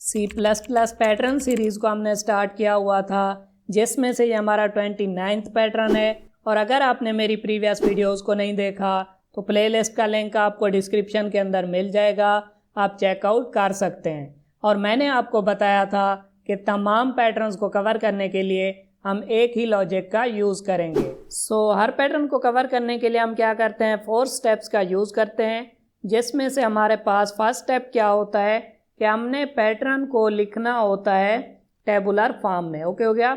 C++ pattern series को हमने start किया हुआ था, जिसमें से ये हमारा 29th पैटर्न है। और अगर आपने मेरी प्रीवियस वीडियोस को नहीं देखा तो प्लेलिस्ट का लिंक आपको डिस्क्रिप्शन के अंदर मिल जाएगा, आप चेकआउट कर सकते हैं। और मैंने आपको बताया था कि तमाम पैटर्न्स को कवर करने के लिए हम एक ही लॉजिक का यूज़ करेंगे। हर पैटर्न को कवर करने के लिए हम क्या करते हैं, 4 स्टेप्स का यूज़ करते हैं, जिसमें से हमारे पास फर्स्ट स्टेप क्या होता है कि हमने पैटर्न को लिखना होता है टेबुलर फॉर्म में। ओके हो गया।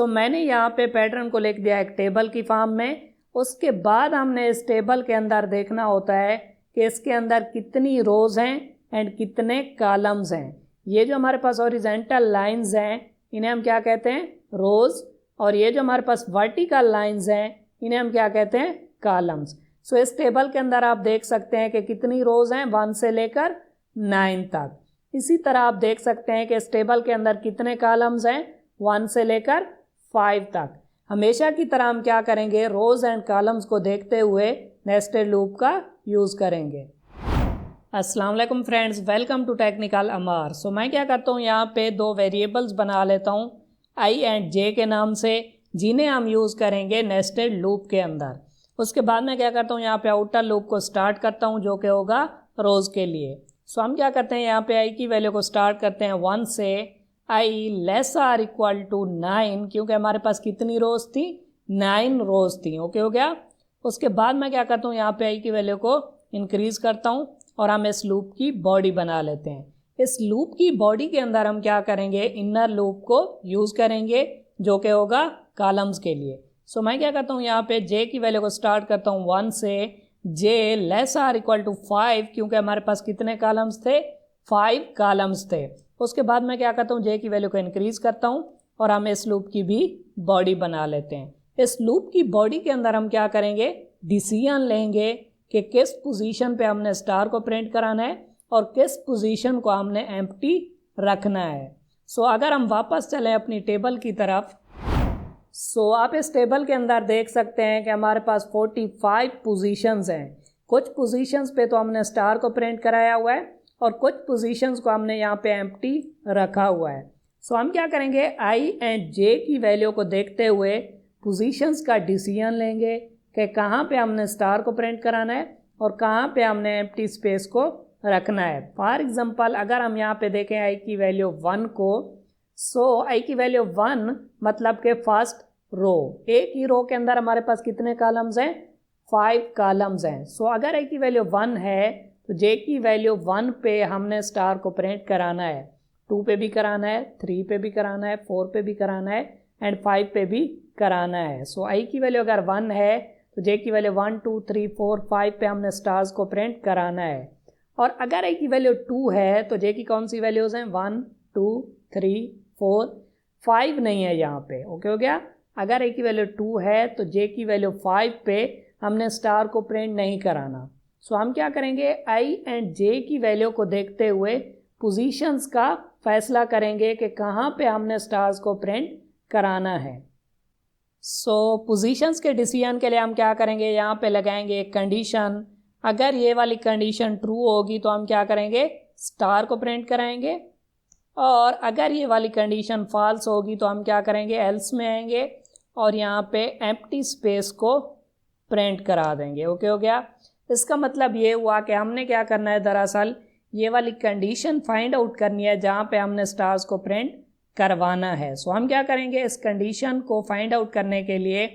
मैंने यहाँ पे पैटर्न को लिख दिया एक टेबल की फॉर्म में। उसके बाद हमने इस टेबल के अंदर देखना होता है कि इसके अंदर कितनी रोज़ हैं एंड कितने कॉलम्स हैं। ये जो हमारे पास हॉरिजॉन्टल लाइंस हैं इन्हें हम क्या कहते हैं, रोज़। और ये जो हमारे पास वर्टिकल लाइंस हैं इन्हें हम क्या कहते हैं, कॉलम्स। इस टेबल के अंदर आप देख सकते हैं कि कितनी रोज़ हैं, 1 से लेकर 9 तक। इसी तरह आप देख सकते हैं कि इस टेबल के अंदर कितने कॉलम्स हैं, 1 से लेकर 5 तक। हमेशा की तरह हम क्या करेंगे, रोज़ एंड कॉलम्स को देखते हुए नेस्टेड लूप का यूज़ करेंगे। अस्सलाम वालेकुम फ्रेंड्स, वेलकम टू टेक्निकल अमार। मैं क्या करता हूँ, यहाँ पे 2 वेरिएबल्स बना लेता हूँ i एंड j के नाम से, जिन्हें हम यूज़ करेंगे नेस्टेड लूप के अंदर। उसके बाद मैं क्या करता हूँ, यहाँ पे आउटर लूप को स्टार्ट करता हूँ, जो कि होगा रोज़ के लिए। हम क्या करते हैं, यहाँ पे i की वैल्यू को स्टार्ट करते हैं 1 से i less or equal to 9, क्योंकि हमारे पास कितनी रोज़ थी, 9 रोज़ थी। ओके हो गया। उसके बाद मैं क्या करता हूँ, यहाँ पे i की वैल्यू को इंक्रीज़ करता हूँ और हम इस लूप की बॉडी बना लेते हैं। इस लूप की बॉडी के अंदर हम क्या करेंगे, इनर लूप को यूज़ करेंगे, जो कि होगा कॉलम्स के लिए। मैं क्या करता हूँ, यहाँ पे j की वैल्यू को स्टार्ट करता हूँ 1 से j less or equal to 5, क्योंकि हमारे पास कितने कॉलम्स थे, 5 कॉलम्स थे। उसके बाद मैं क्या करता हूँ, j की वैल्यू को इंक्रीज़ करता हूँ और हम इस लूप की भी बॉडी बना लेते हैं। इस लूप की बॉडी के अंदर हम क्या करेंगे, डिसीजन लेंगे कि किस पोजीशन पे हमने स्टार को प्रिंट कराना है और किस पोजीशन को हमने एम्प्टी रखना है। अगर हम वापस चलें अपनी टेबल की तरफ, आप इस टेबल के अंदर देख सकते हैं कि हमारे पास 45 पोजीशंस हैं। कुछ पोजीशंस पे तो हमने स्टार को प्रिंट कराया हुआ है और कुछ पोजीशंस को हमने यहाँ पे एम्प्टी रखा हुआ है। हम क्या करेंगे, i एंड j की वैल्यू को देखते हुए पोजीशंस का डिसीजन लेंगे कि कहाँ पे हमने स्टार को प्रिंट कराना है और कहाँ पे हमने एम्प्टी स्पेस को रखना है। फॉर एग्जांपल अगर हम यहाँ पे देखें i की वैल्यू 1 को, i की वैल्यू 1 मतलब कि फर्स्ट रो, एक ही रो के अंदर हमारे पास कितने कॉलम्स हैं, 5 कॉलम्स हैं। अगर i की वैल्यू 1 है तो j की वैल्यू 1 पे हमने स्टार को प्रिंट कराना है, 2 पे भी कराना है, 3 पे भी कराना है, 4 पे भी कराना है एंड 5 पे भी कराना है। i की वैल्यू अगर 1 है तो j की वैल्यू 1 2 3 4 5 पे हमने स्टार्स को प्रिंट कराना है। और अगर i की वैल्यू 2 है तो j की कौन सी वैल्यूज़ हैं, 1 2 3 4 5 नहीं है यहाँ पे। ओके हो गया। अगर a की वैल्यू 2 है तो j की वैल्यू 5 पे हमने स्टार को प्रिंट नहीं कराना। हम क्या करेंगे, i एंड j की वैल्यू को देखते हुए पोजीशंस का फैसला करेंगे कि कहाँ पे हमने स्टार्स को प्रिंट कराना है। पोजीशंस के डिसीजन के लिए हम क्या करेंगे, यहाँ पे लगाएंगे एक कंडीशन। अगर ये वाली कंडीशन ट्रू होगी तो हम क्या करेंगे, स्टार को प्रिंट कराएंगे, और अगर ये वाली कंडीशन फॉल्स होगी तो हम क्या करेंगे, एल्स में आएंगे और यहाँ पे एम्प्टी स्पेस को प्रिंट करा देंगे। ओके हो गया। इसका मतलब ये हुआ कि हमने क्या करना है, दरअसल ये वाली कंडीशन फाइंड आउट करनी है जहाँ पे हमने स्टार्स को प्रिंट करवाना है। हम क्या करेंगे, इस कंडीशन को फाइंड आउट करने के लिए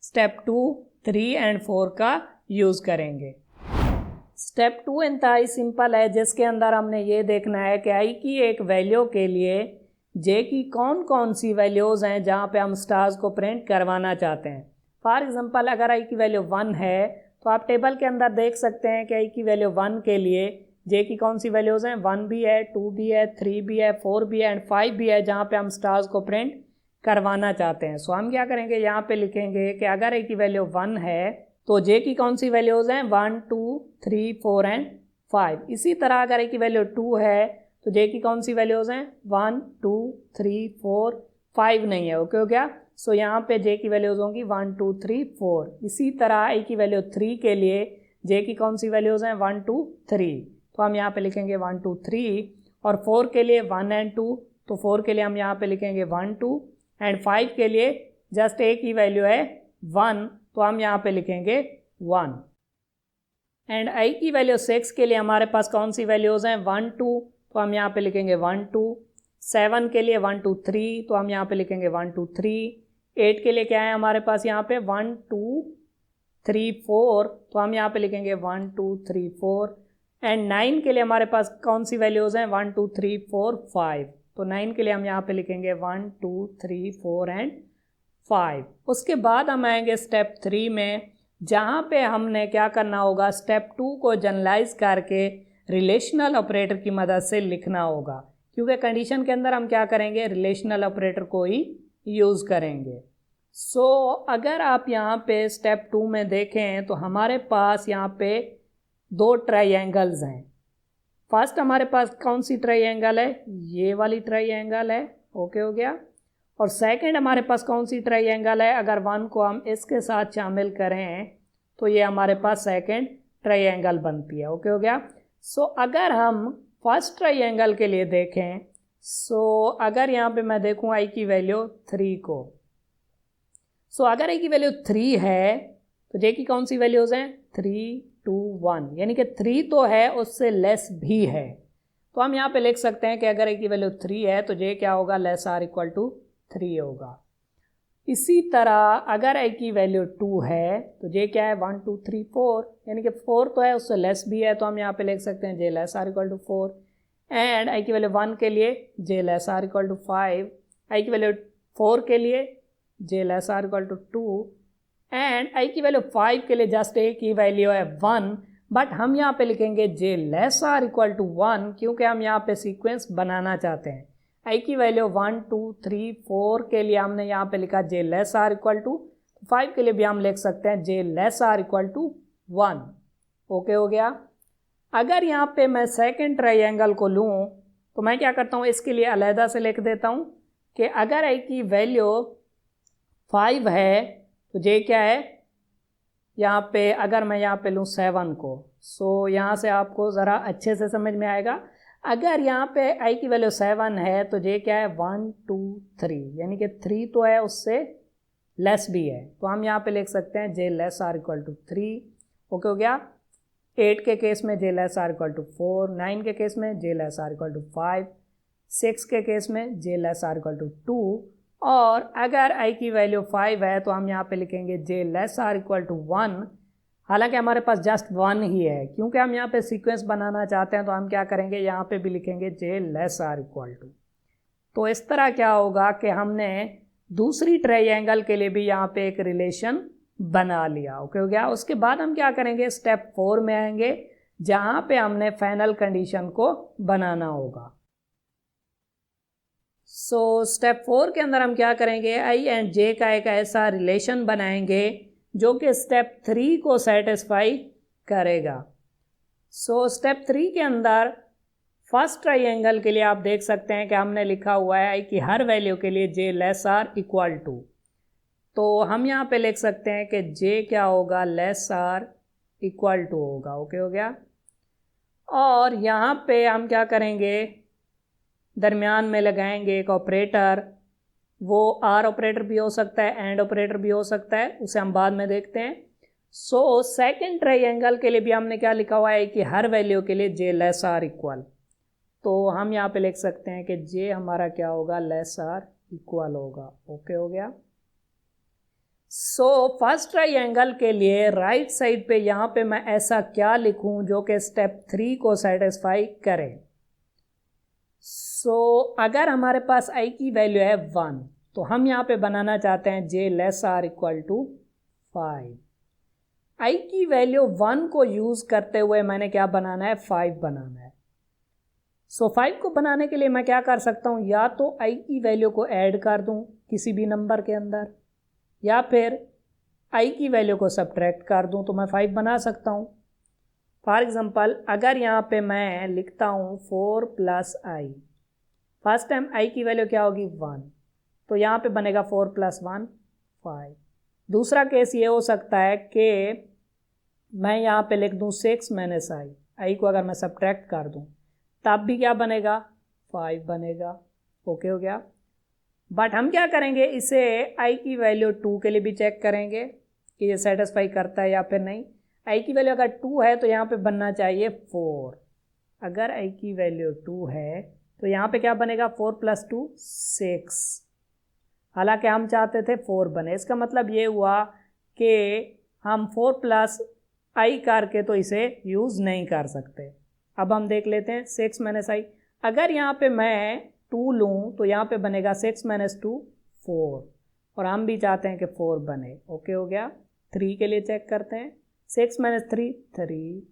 स्टेप 2, 3 एंड 4 का यूज़ करेंगे। स्टेप 2 इंतहाई सिंपल है, जिसके अंदर हमने ये देखना है कि i की एक वैल्यू के लिए j की कौन कौन सी वैल्यूज़ हैं जहाँ पे हम स्टार्स को प्रिंट करवाना चाहते हैं। फॉर एग्जांपल अगर i की वैल्यू 1 है तो आप टेबल के अंदर देख सकते हैं कि i की वैल्यू 1 के लिए j की कौन सी वैल्यूज़ हैं, 1 भी है, 2 भी है, 3 भी है, 4 भी है एंड 5 भी है, जहाँ पे हम स्टार्स को प्रिंट करवाना चाहते हैं। हम क्या करेंगे, यहाँ पे लिखेंगे कि अगर a की वैल्यू 1 है तो j की कौन सी वैल्यूज़ हैं, 1 2 3 4 एंड 5। इसी तरह अगर a की वैल्यू 2 है तो j की कौन सी वैल्यूज़ हैं, 1 2 3 4 5 नहीं है। ओके हो गया। यहाँ पे j की वैल्यूज़ होंगी 1 2 3 4। इसी तरह i की वैल्यू 3 के लिए j की कौन सी वैल्यूज़ हैं, 1 2 3, तो हम यहाँ पे लिखेंगे 1 2 3 और 4 के लिए 1 एंड 2, तो 4 के लिए हम यहाँ पे लिखेंगे 1 2, एंड 5 के लिए जस्ट एक ही वैल्यू है 1, तो हम यहाँ पे लिखेंगे 1। एंड i की वैल्यू 6 के लिए हमारे पास कौन सी वैल्यूज़ हैं 1 2, तो हम यहाँ पे लिखेंगे 1 2। 7 के लिए 1 2 3, तो हम यहाँ पे लिखेंगे 1 2 3। 8 के लिए क्या है हमारे पास यहाँ पे 1 2 3 4, तो हम यहाँ पे लिखेंगे 1 2 3 4। एंड 9 के लिए हमारे पास कौन सी वैल्यूज़ हैं 1 2 3 4 5, तो 9 के लिए हम यहाँ पे लिखेंगे 1 2 3 4 एंड 5। उसके बाद हम आएंगे स्टेप 3 में, जहाँ पे हमने क्या करना होगा, स्टेप 2 को जनरलाइज करके रिलेशनल ऑपरेटर की मदद से लिखना होगा, क्योंकि कंडीशन के अंदर हम क्या करेंगे, रिलेशनल ऑपरेटर को ही यूज़ करेंगे। सो अगर आप यहाँ पे स्टेप 2 में देखें तो हमारे पास यहाँ पे 2 ट्राइएंगल्स हैं। फर्स्ट हमारे पास कौन सी ट्राइएंगल है, ये वाली ट्राइएंगल है, ओके हो गया। और सेकंड हमारे पास कौन सी ट्राइएंगल है, अगर 1 को हम इसके साथ शामिल करें तो ये हमारे पास सेकंड ट्राइएंगल बनती है, ओके हो गया। सो अगर हम फर्स्ट ट्राइएंगल के लिए देखें, सो अगर यहाँ पे मैं देखूँ i की वैल्यू 3 को, सो अगर i की वैल्यू 3 है तो j की कौन सी वैल्यूज़ हैं 3 2 1, यानी कि 3 तो है उससे लेस भी है, तो हम यहाँ पे लिख सकते हैं कि अगर i की वैल्यू 3 है तो j क्या होगा, लेस आर इक्वल टू 3 होगा। इसी तरह अगर i की वैल्यू 2 है तो j क्या है 1 2 3 4, यानी कि 4 तो है उससे लेस भी है, तो हम यहाँ पे लिख सकते हैं j less or equal to 4। And i की वैल्यू 1 के लिए j less or equal to 5, i की वैल्यू 4 के लिए j less or equal to 2, and i की वैल्यू 5 के लिए जस्ट एक ही वैल्यू है 1, बट हम यहाँ पे लिखेंगे j less or equal to 1, क्योंकि हम यहाँ पे सीक्वेंस बनाना चाहते हैं। i की वैल्यू 1 2 3 4 के लिए हमने यहाँ पे लिखा j less or equal to 5 के लिए भी हम लिख सकते हैं j less or equal to 1, ओके हो गया। अगर यहाँ पे मैं सेकंड ट्राइएंगल को लूँ तो मैं क्या करता हूँ, इसके लिए अलहदा से लिख देता हूँ कि अगर i की वैल्यू 5 है तो j क्या है, यहाँ पे अगर मैं यहाँ पे लूँ 7 को, सो यहाँ से आपको ज़रा अच्छे से समझ में आएगा। अगर यहाँ पे i की वैल्यू 7 है तो j क्या है 1 2 3, यानी कि 3 तो है उससे लेस भी है, तो हम यहाँ पे लिख सकते हैं j less or equal to 3, okay हो गया। 8 के केस में j less or equal to 4, 9 के केस में j less or equal to 5, 6 के केस में j less or equal to 2, और अगर i की वैल्यू 5 है तो हम यहाँ पे लिखेंगे j less or equal to 1। हालांकि हमारे पास जस्ट 1 ही है, क्योंकि हम यहाँ पे सीक्वेंस बनाना चाहते हैं तो हम क्या करेंगे, यहाँ पे भी लिखेंगे j less or equal to. तो इस तरह क्या होगा कि हमने दूसरी ट्राइएंगल के लिए भी यहाँ पे एक रिलेशन बना लिया, ओके हो गया। उसके बाद हम क्या करेंगे, स्टेप 4 में आएंगे, जहाँ पे हमने फाइनल कंडीशन को बनाना होगा। सो स्टेप 4 के अंदर हम क्या करेंगे, i एंड j का एक ऐसा रिलेशन बनाएंगे जो कि स्टेप 3 को सेटिस्फाई करेगा। सो स्टेप 3 के अंदर फर्स्ट ट्राइएंगल के लिए आप देख सकते हैं कि हमने लिखा हुआ है i की हर वैल्यू के लिए j less or equal to, तो हम यहाँ पे लिख सकते हैं कि j क्या होगा, लेस आर इक्वल टू होगा, ओके हो गया। और यहाँ पे हम क्या करेंगे, दरमियान में लगाएंगे एक ऑपरेटर, वो आर ऑपरेटर भी हो सकता है, एंड ऑपरेटर भी हो सकता है, उसे हम बाद में देखते हैं। सो सेकंड ट्राइएंगल के लिए भी हमने क्या लिखा हुआ है कि हर वैल्यू के लिए j लेस आर इक्वल, तो हम यहाँ पे लिख सकते हैं कि j हमारा क्या होगा, लेस आर इक्वल होगा, ओके हो गया। सो फर्स्ट ट्राइएंगल के लिए राइट साइड पे यहाँ पे मैं ऐसा क्या लिखूं जो कि स्टेप 3 को सेटिस्फाई करे। सो अगर हमारे पास i की वैल्यू है 1 तो हम यहाँ पे बनाना चाहते हैं j less or equal to 5। i की वैल्यू 1 को यूज़ करते हुए मैंने क्या बनाना है, 5 बनाना है। सो 5 को बनाने के लिए मैं क्या कर सकता हूँ, या तो i की वैल्यू को ऐड कर दूँ किसी भी नंबर के अंदर, या फिर i की वैल्यू को सब्ट्रैक्ट कर दूँ तो मैं 5 बना सकता हूँ। फॉर एग्ज़ाम्पल अगर यहाँ पे मैं लिखता हूँ 4 plus i, first time i की वैल्यू क्या होगी 1, तो यहाँ पे बनेगा 4 प्लस 1 5। दूसरा केस ये हो सकता है कि मैं यहाँ पे लिख दूँ 6 माइनस i, को अगर मैं सब्ट्रैक्ट कर दूँ तब भी क्या बनेगा, 5 बनेगा। ओके हो गया। बट हम क्या करेंगे, इसे आई की वैल्यू 2 के लिए भी चेक करेंगे कि ये सेटिस्फाई करता है या फिर नहीं। आई की वैल्यू अगर 2 है तो यहाँ पे बनना चाहिए 4। अगर आई की वैल्यू 2 है तो यहाँ पे क्या बनेगा, 4 + 2 6। हालांकि हम चाहते थे 4 बने। इसका मतलब ये हुआ कि हम 4 + i करके तो इसे यूज़ नहीं कर सकते। अब हम देख लेते हैं 6 - i। अगर यहाँ पे मैं 2 लूँ तो यहाँ पे बनेगा 6 - 2 4, और हम भी चाहते हैं कि 4 बने। ओके हो गया। 3 के लिए चेक करते हैं, 6 - 3 3,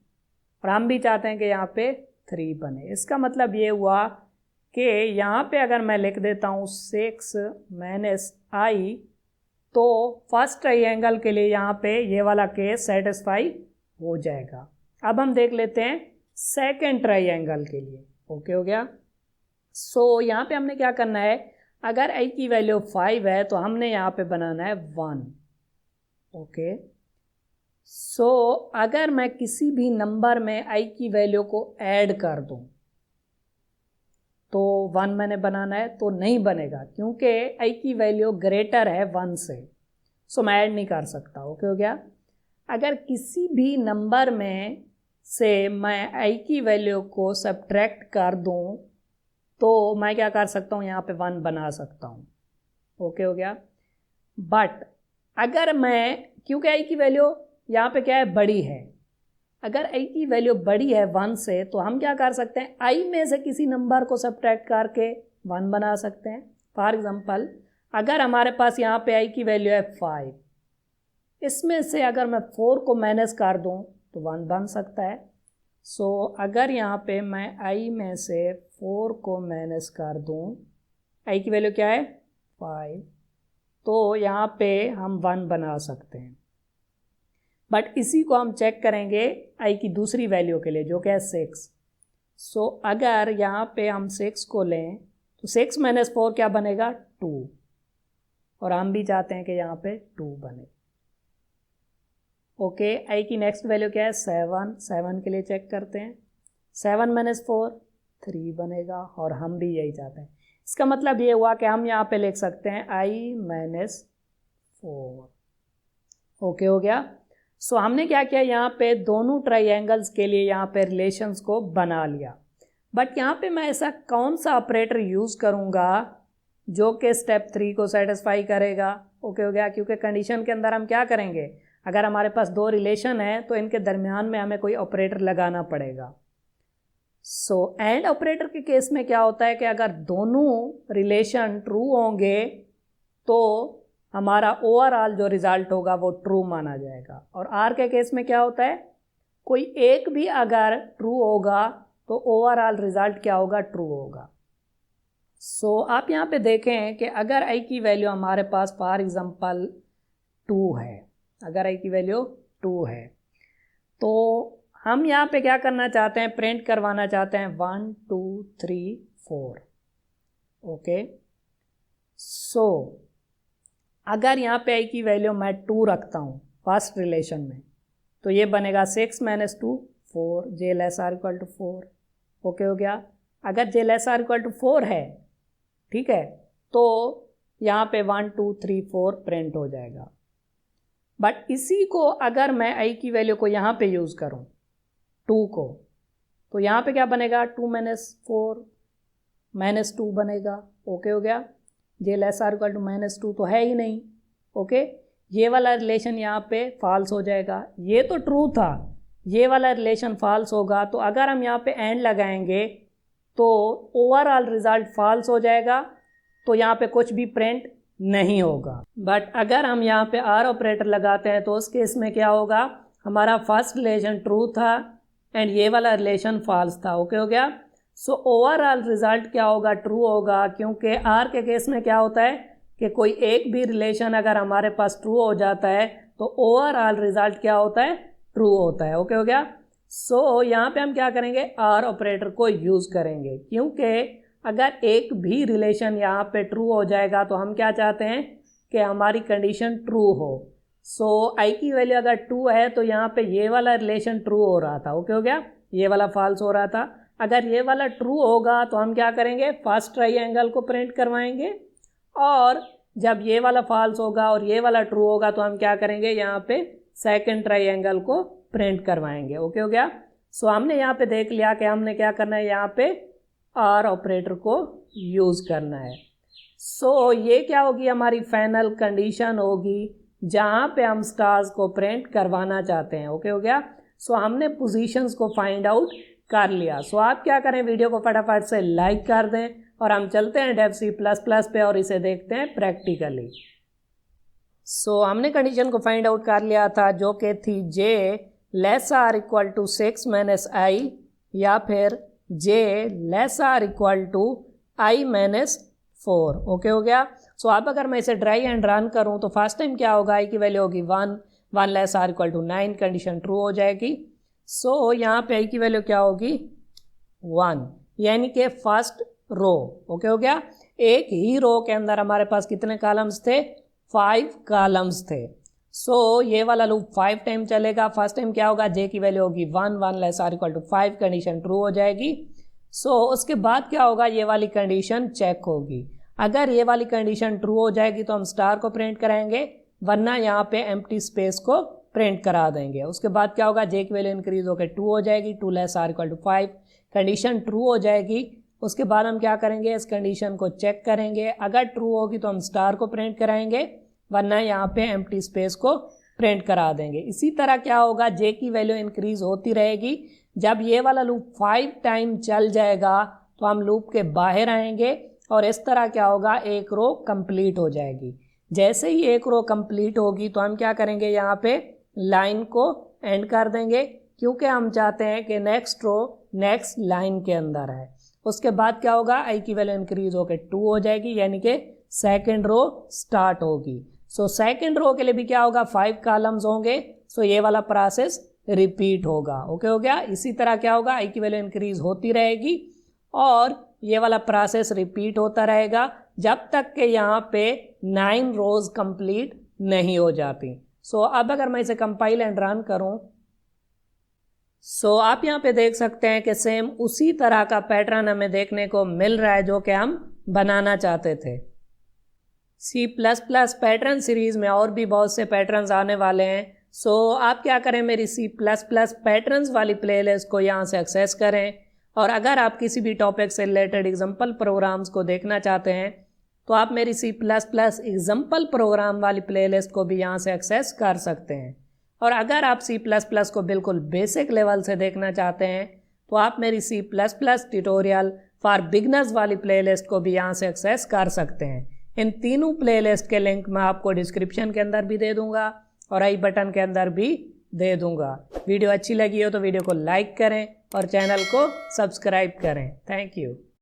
और हम भी चाहते हैं कि यहाँ पे 3 बने। इसका मतलब ये हुआ कि यहाँ पे अगर मैं लिख देता हूँ 6 - i, तो फर्स्ट ट्राइंगल के लिए यहाँ पे ये वाला केस सेटिस्फाई हो जाएगा। अब हम देख लेते हैं सेकंड ट्राइंगल के लिए। ओके हो गया। सो यहाँ पे हमने क्या करना है, अगर i की वैल्यू 5 है तो हमने यहाँ पे बनाना है 1। ओके। सो अगर मैं किसी भी नंबर में i की वैल्यू को ऐड कर दूँ तो 1 मैंने बनाना है तो नहीं बनेगा, क्योंकि i की वैल्यू ग्रेटर है 1 से। सो मैं ऐड नहीं कर सकता। ओके हो गया। अगर किसी भी नंबर में से मैं i की वैल्यू को सब्ट्रैक्ट कर दूं तो मैं क्या कर सकता हूं, यहाँ पे 1 बना सकता हूं। ओके हो गया। बट अगर मैं, क्योंकि i की वैल्यू यहाँ पे क्या है, बड़ी है, अगर i की वैल्यू बड़ी है 1 से, तो हम क्या कर सकते हैं, i में से किसी नंबर को सब्ट्रैक्ट करके 1 बना सकते हैं। फॉर एग्जांपल, अगर हमारे पास यहाँ पे i की वैल्यू है 5, इसमें से अगर मैं 4 को माइनस कर दूँ तो 1 बन सकता है। सो अगर यहाँ पे मैं i में से 4 को माइनस कर दूँ, i की वैल्यू क्या है 5, तो यहाँ पे हम 1 बना सकते हैं। बट इसी को हम चेक करेंगे i की दूसरी वैल्यू के लिए, जो क्या है 6। सो अगर यहाँ पे हम 6 को लें तो 6 - 4 क्या बनेगा 2, और हम भी चाहते हैं कि यहाँ पे 2 बने। ओके। i की नेक्स्ट वैल्यू क्या है 7। 7 के लिए चेक करते हैं, 7 - 4 3 बनेगा, और हम भी यही चाहते हैं। इसका मतलब ये हुआ कि हम यहाँ पे लिख सकते हैं i - 4। ओके हो गया। सो हमने क्या किया, यहाँ पे दोनों ट्राइंगल्स के लिए यहाँ पे रिलेशंस को बना लिया। बट यहाँ पे मैं ऐसा कौन सा ऑपरेटर यूज़ करूँगा जो कि स्टेप 3 को सेटिस्फाई करेगा। ओके हो गया। क्योंकि कंडीशन के अंदर हम क्या करेंगे, अगर हमारे पास 2 रिलेशन है तो इनके दरमियान में हमें कोई ऑपरेटर लगाना पड़ेगा। सो एंड ऑपरेटर के केस में क्या होता है कि अगर दोनों रिलेशन ट्रू होंगे तो हमारा ओवरऑल जो रिजल्ट होगा वो ट्रू माना जाएगा। और आर के केस में क्या होता है, कोई एक भी अगर ट्रू होगा तो ओवरऑल रिजल्ट क्या होगा, ट्रू होगा। सो आप यहाँ पे देखें कि अगर i की वैल्यू हमारे पास फॉर एग्जांपल 2 है, अगर i की वैल्यू 2 है, तो हम यहाँ पे क्या करना चाहते हैं, प्रिंट करवाना चाहते हैं 1 2 3 4। ओके। सो अगर यहाँ पे i की वैल्यू मैं 2 रखता हूँ फर्स्ट रिलेशन में, तो ये बनेगा 6 - 2 4, j ≤ 4। ओके हो गया। अगर j ≤ 4 है, ठीक है, तो यहाँ पे 1 2 3 4 प्रिंट हो जाएगा। बट इसी को अगर मैं i की वैल्यू को यहाँ पे यूज़ करूँ 2 को, तो यहाँ पे क्या बनेगा 2 - 4 -2 बनेगा। ओके हो गया। j ≤ -2 तो है ही नहीं। ओके। ये वाला रिलेशन यहाँ पे फॉल्स हो जाएगा। ये तो ट्रू था, ये वाला रिलेशन फॉल्स होगा, तो अगर हम यहाँ पे एंड लगाएंगे तो ओवरऑल रिजल्ट फॉल्स हो जाएगा, तो यहाँ पे कुछ भी प्रिंट नहीं होगा। बट अगर हम यहाँ पे आर ऑपरेटर लगाते हैं तो उस केस में क्या होगा, हमारा फर्स्ट रिलेशन ट्रू था एंड ये वाला रिलेशन फॉल्स था। ओके हो गया। सो ओवरऑल रिजल्ट क्या होगा, ट्रू होगा, क्योंकि आर के केस में क्या होता है कि कोई एक भी रिलेशन अगर हमारे पास ट्रू हो जाता है तो ओवरऑल रिजल्ट क्या होता है, ट्रू होता है। ओके हो गया। सो यहाँ पे हम क्या करेंगे, आर ऑपरेटर को यूज़ करेंगे, क्योंकि अगर एक भी रिलेशन यहाँ पे ट्रू हो जाएगा तो हम क्या चाहते हैं कि हमारी कंडीशन ट्रू हो। सो आई की वैल्यू अगर 2 है तो यहाँ पे ये वाला रिलेशन ट्रू हो रहा था। ओके हो गया। ये वाला फॉल्स हो रहा था। अगर ये वाला ट्रू होगा तो हम क्या करेंगे, फर्स्ट ट्राइंगल को प्रिंट करवाएंगे, और जब ये वाला फॉल्स होगा और ये वाला ट्रू होगा तो हम क्या करेंगे, यहाँ पे सेकंड ट्राइंगल को प्रिंट करवाएंगे। ओके हो गया। सो हमने यहाँ पे देख लिया कि हमने क्या करना है, यहाँ पे आर ऑपरेटर को यूज़ करना है। सो ये क्या होगी, हमारी फाइनल कंडीशन होगी जहाँ पे हम स्टार्स को प्रिंट करवाना चाहते हैं। ओके हो गया। सो हमने पोजीशंस को फाइंड आउट कर लिया। सो आप क्या करें, वीडियो को फटाफट से लाइक कर दें और हम चलते हैं डेव C++ पे और इसे देखते हैं प्रैक्टिकली। सो हमने कंडीशन को फाइंड आउट कर लिया था जो कि थी j less or equal to 6 minus i या फिर j less or equal to i minus 4। Okay हो गया। सो अब अगर मैं इसे ड्राई एंड रन करूं तो फर्स्ट टाइम क्या होगा, i की वैल्यू होगी 1, 1 less or equal to 9, condition true हो जाएगी। सो यहाँ पे i की वैल्यू क्या होगी 1, यानी कि फर्स्ट रो। ओके हो गया। एक ही रो के अंदर हमारे पास कितने कॉलम्स थे, 5 कॉलम्स थे। सो ये वाला लूप 5 टाइम चलेगा। फर्स्ट टाइम क्या होगा, j की वैल्यू होगी 1, 1 less or equal to 5, condition true हो जाएगी। सो उसके बाद क्या होगा, ये वाली कंडीशन चेक होगी। अगर ये वाली कंडीशन ट्रू हो जाएगी तो हम स्टार को प्रिंट कराएंगे, वरना यहाँ पे एम्प्टी स्पेस को प्रिंट करा देंगे। उसके बाद क्या होगा, j की वैल्यू इंक्रीज होकर 2 हो जाएगी, 2 less or equal to 5, condition true हो जाएगी। उसके बाद हम क्या करेंगे, इस कंडीशन को चेक करेंगे, अगर ट्रू होगी तो हम स्टार को प्रिंट कराएंगे, वरना यहाँ पे एम्प्टी स्पेस को प्रिंट करा देंगे। इसी तरह क्या होगा, j की वैल्यू इंक्रीज होती रहेगी। जब ये वाला लूप 5 टाइम चल जाएगा तो हम लूप के बाहर आएंगे और इस तरह क्या होगा, एक रो कंप्लीट हो जाएगी। जैसे ही एक रो कंप्लीट होगी तो हम क्या करेंगे, यहाँ पे लाइन को एंड कर देंगे, क्योंकि हम चाहते हैं कि नेक्स्ट रो नेक्स्ट लाइन के अंदर है। उसके बाद क्या होगा, i की वैल्यू इंक्रीज होकर 2 हो जाएगी, यानी कि सेकेंड रो स्टार्ट होगी। सो सेकेंड रो के लिए भी क्या होगा, 5 कॉलम्स होंगे। सो ये वाला प्रोसेस रिपीट होगा। ओके हो गया। इसी तरह क्या होगा, i की वैल्यू इंक्रीज होती रहेगी और ये वाला प्रोसेस रिपीट होता रहेगा जब तक कि यहाँ पे 9 रोज कंप्लीट नहीं हो जाती। सो अब अगर मैं इसे कंपाइल एंड रन करूँ, सो आप यहाँ पे देख सकते हैं कि सेम उसी तरह का पैटर्न हमें देखने को मिल रहा है जो कि हम बनाना चाहते थे। C++ पैटर्न सीरीज में और भी बहुत से पैटर्न्स आने वाले हैं। सो आप क्या करें, मेरी C++ पैटर्न्स वाली प्लेलिस्ट को यहाँ से एक्सेस करें, और अगर आप किसी भी टॉपिक से रिलेटेड एग्जाम्पल प्रोग्राम्स को देखना चाहते हैं तो आप मेरी C++ एग्जाम्पल प्रोग्राम वाली प्लेलिस्ट को भी यहाँ से एक्सेस कर सकते हैं। और अगर आप C++ को बिल्कुल बेसिक लेवल से देखना चाहते हैं तो आप मेरी C++ ट्यूटोरियल फॉर बिगनर्स वाली प्लेलिस्ट को भी यहाँ से एक्सेस कर सकते हैं। इन तीनों प्लेलिस्ट के लिंक मैं आपको डिस्क्रिप्शन के अंदर भी दे दूंगा और आई बटन के अंदर भी दे दूंगा। वीडियो अच्छी लगी हो तो वीडियो को लाइक करें और चैनल को सब्सक्राइब करें। Thank you.